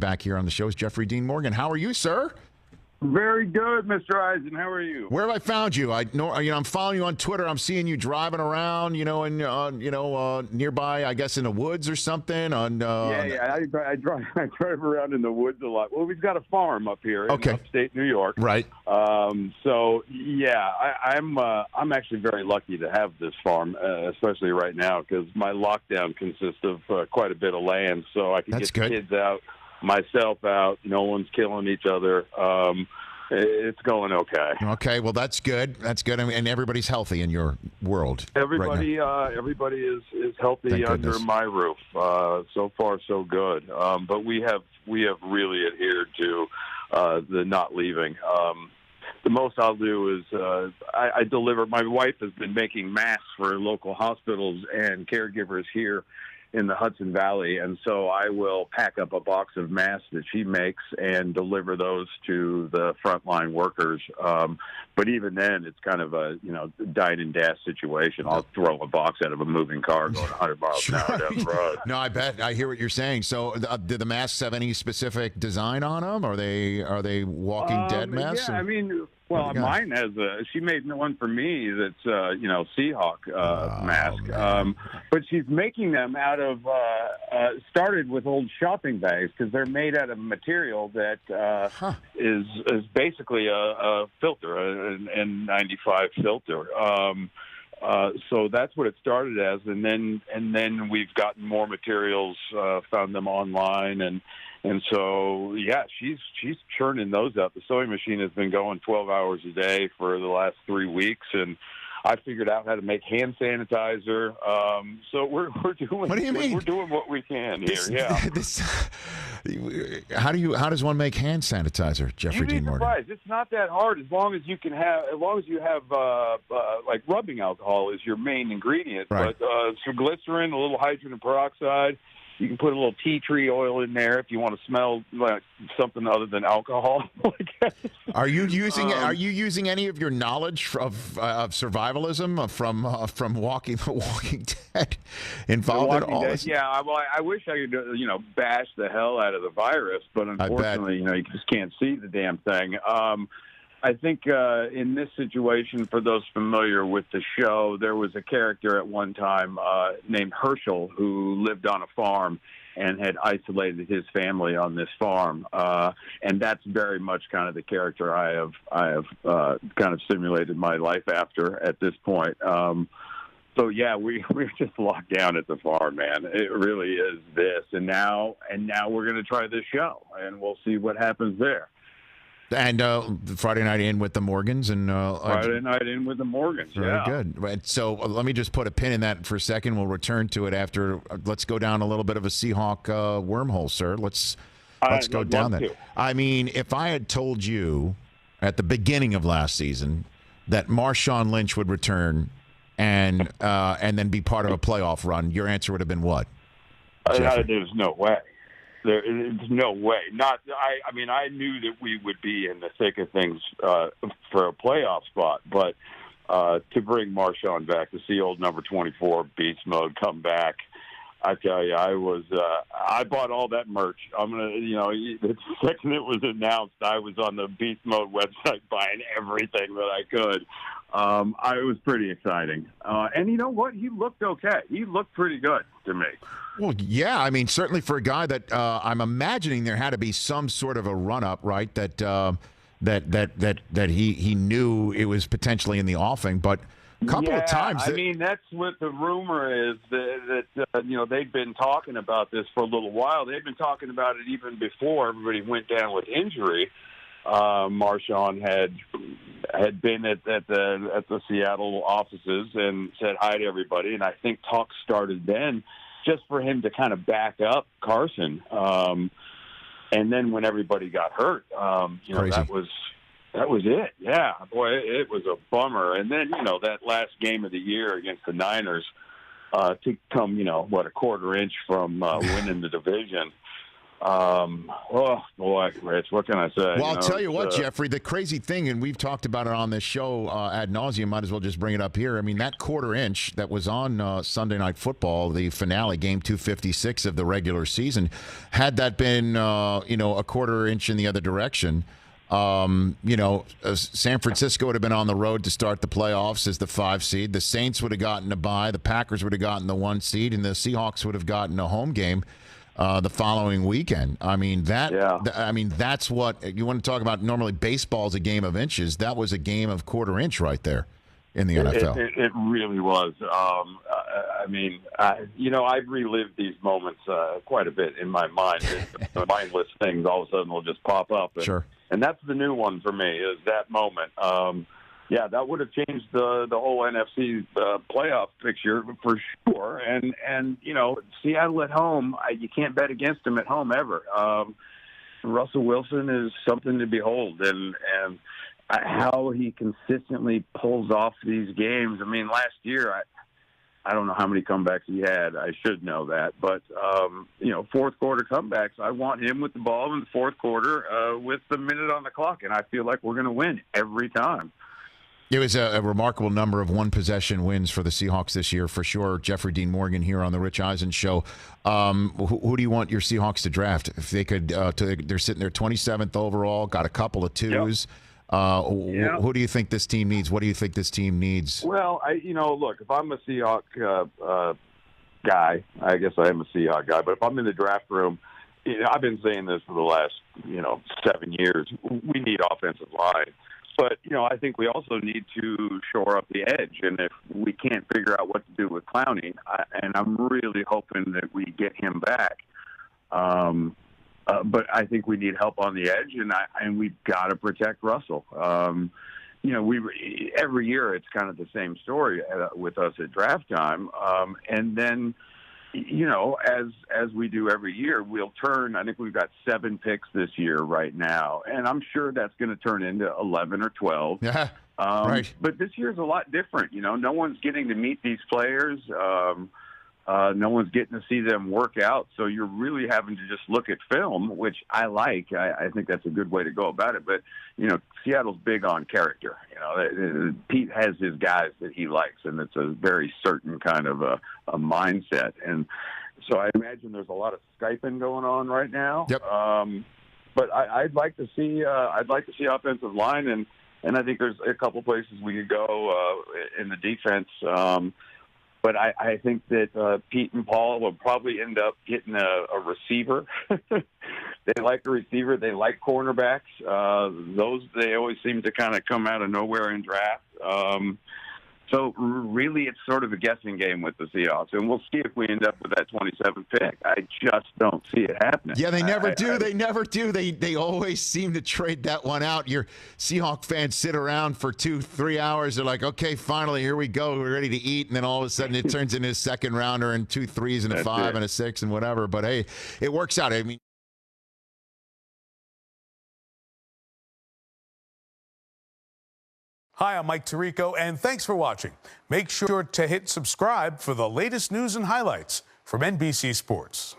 back here on the show is Jeffrey Dean Morgan. How are you, sir? Very good, Mr. Eisen. How are you? Where have I found you? I'm following you on Twitter. I'm seeing you driving around, nearby, I guess, in the woods or something. I drive around in the woods a lot. Well, we've got a farm up here in upstate New York. Right. I'm actually very lucky to have this farm, especially right now, because my lockdown consists of quite a bit of land, so I can get the kids out, myself out. No one's killing each other. It's going okay. Okay, well, that's good. That's good. And everybody's healthy in your world. Everybody is healthy under my roof. So far, so good. But we have really adhered to the not leaving. The most I'll do is I deliver. My wife has been making masks for local hospitals and caregivers here in the Hudson Valley, and so I will pack up a box of masks that she makes and deliver those to the frontline workers. But even then, it's kind of a dine and dash situation. I'll throw a box out of a moving car going 100 miles an hour down the road. No, I bet I hear what you're saying. So, do the masks have any specific design on them? Are they Walking Dead masks? Yeah, I mean. Well, mine has she made one for me that's, Seahawk mask. But she's making them out of, started with old shopping bags because they're made out of material that is basically a filter, an N95 filter. So that's what it started as. And then we've gotten more materials, found them online, and so, yeah, she's churning those up. The sewing machine has been going 12 hours a day for the last 3 weeks, and I figured out how to make hand sanitizer. So we're doing. What do you mean? We're doing what we can here. How does one make hand sanitizer, Jeffrey Dean Morgan? You'd be surprised. It's not that hard as long as you have like rubbing alcohol is your main ingredient. Right. But some glycerin, a little hydrogen peroxide. You can put a little tea tree oil in there if you want to smell like something other than alcohol. Are you using any of your knowledge of survivalism from Walking Dead involved in all this? Yeah, well, I wish I could bash the hell out of the virus, but unfortunately, you just can't see the damn thing. I think in this situation, for those familiar with the show, there was a character at one time named Herschel who lived on a farm and had isolated his family on this farm, and that's very much kind of the character I have kind of simulated my life after at this point. So yeah, we're just locked down at the farm, man. It really is this, and now we're going to try this show, and we'll see what happens there. And Friday night in with the Morgans. Friday night in with the Morgans, very good. Right, so let me just put a pin in that for a second. We'll return to it after. Let's go down a little bit of a Seahawk wormhole, sir. Let's go down that. I mean, if I had told you at the beginning of last season that Marshawn Lynch would return and then be part of a playoff run, your answer would have been what? There's no way. There's no way. I knew that we would be in the thick of things for a playoff spot, but to bring Marshawn back, to see old number 24 beast mode come back, I tell you, I bought all that merch. The second it was announced, I was on the beast mode website buying everything that I could. It was pretty exciting. And you know what? He looked okay. He looked pretty good to me. Well, yeah. I mean, certainly for a guy that I'm imagining there had to be some sort of a run-up, right? That he knew it was potentially in the offing, but a couple of times. I mean, that's what the rumor is, that they've been talking about this for a little while. They've been talking about it even before everybody went down with injury. Marshawn had been at the Seattle offices and said hi to everybody, and I think talk started then, just for him to kind of back up Carson. And then when everybody got hurt, that was it. Yeah, boy, it was a bummer. And then that last game of the year against the Niners, to come a quarter inch from winning the division. Oh boy, Rich, what can I say? Well, I'll tell you what, Jeffrey, the crazy thing, and we've talked about it on this show ad nauseum, might as well just bring it up here. I mean, that quarter inch that was on Sunday Night Football, the finale, game 256 of the regular season, had that been, a quarter inch in the other direction, San Francisco would have been on the road to start the playoffs as the 5 seed. The Saints would have gotten a bye. The Packers would have gotten the 1 seed, and the Seahawks would have gotten a home game the following weekend. I mean, that's what you want to talk about. Normally, baseball's a game of inches. That was a game of quarter inch right there in the NFL. It really was. I've relived these moments quite a bit in my mind. The mindless things all of a sudden will just pop up. Sure. And that's the new one for me, is that moment. That would have changed the whole NFC playoff picture for sure. And Seattle at home, you can't bet against them at home ever. Russell Wilson is something to behold, and how he consistently pulls off these games. I mean, last year, I don't know how many comebacks he had. I should know that. But, fourth quarter comebacks, I want him with the ball in the fourth quarter with the minute on the clock, and I feel like we're going to win every time. It was a remarkable number of one-possession wins for the Seahawks this year, for sure. Jeffrey Dean Morgan here on the Rich Eisen Show. Who do you want your Seahawks to draft? If they could, they're sitting there 27th overall, got a couple of twos. Yep. Who do you think this team needs? What do you think this team needs? Well, look, if I'm a Seahawk guy, I guess I am a Seahawk guy, but if I'm in the draft room, I've been saying this for the last, 7 years, we need offensive line. But, I think we also need to shore up the edge. And if we can't figure out what to do with Clowney, and I'm really hoping that we get him back, but I think we need help on the edge, and we've got to protect Russell. Every year it's kind of the same story with us at draft time. And then, as we do every year, we'll turn. I think we've got 7 picks this year right now, and I'm sure that's going to turn into 11 or 12. Yeah, right. But this year's a lot different. No one's getting to meet these players. No one's getting to see them work out, so you're really having to just look at film, which I like. I think that's a good way to go about it. But, Seattle's big on character. Pete has his guys that he likes, and it's a very certain kind of a mindset. And so I imagine there's a lot of Skyping going on right now. Yep. But I'd like to see offensive line, and I think there's a couple places we could go in the defense. But I think that Pete and Paul will probably end up getting a receiver. They like a receiver. They like cornerbacks. They always seem to kind of come out of nowhere in draft. So really, it's sort of a guessing game with the Seahawks, and we'll see if we end up with that 27th pick. I just don't see it happening. Yeah, they never do. They never do. They always seem to trade that one out. Your Seahawk fans sit around for 2-3 hours. They're like, okay, finally, here we go. We're ready to eat. And then all of a sudden it turns into a second rounder and 2 threes and a 5 and a 6 and whatever. But, hey, it works out. I mean, hi, I'm Mike Tirico, and thanks for watching. Make sure to hit subscribe for the latest news and highlights from NBC Sports.